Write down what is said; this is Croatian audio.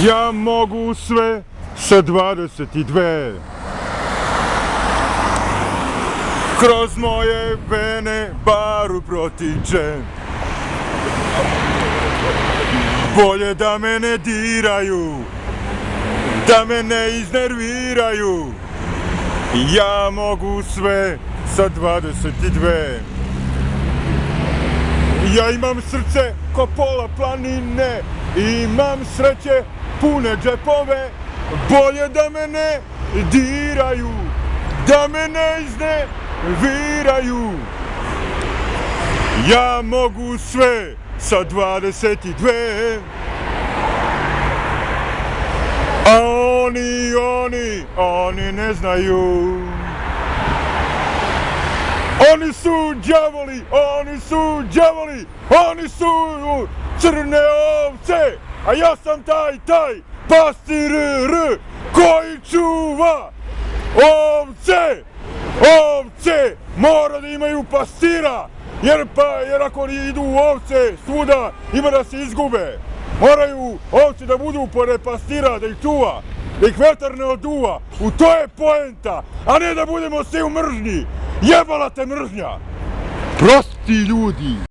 Ja mogu sve sa 22. Kroz moje vene baru protiče. Bolje da me ne diraju, da me ne iznerviraju. Ja mogu sve sa 22. Ja imam srce ko pola planine, imam sreće pune džepove. Bolje da me ne diraju, da me ne iznerviraju. Ja mogu sve sa 22. A oni ne znaju. Oni su đavoli, oni su crne ovce, a ja sam taj pastir koji čuva ovce mora da imaju pastira, jer ako idu ovce svuda ima da se izgube. Moraju ovce da budu pored pastira, da ih čuva, da ih vetar ne oduva. U to je poenta, a ne da budemo svi u mržnji. Jebala te mržnja! Prosti ljudi!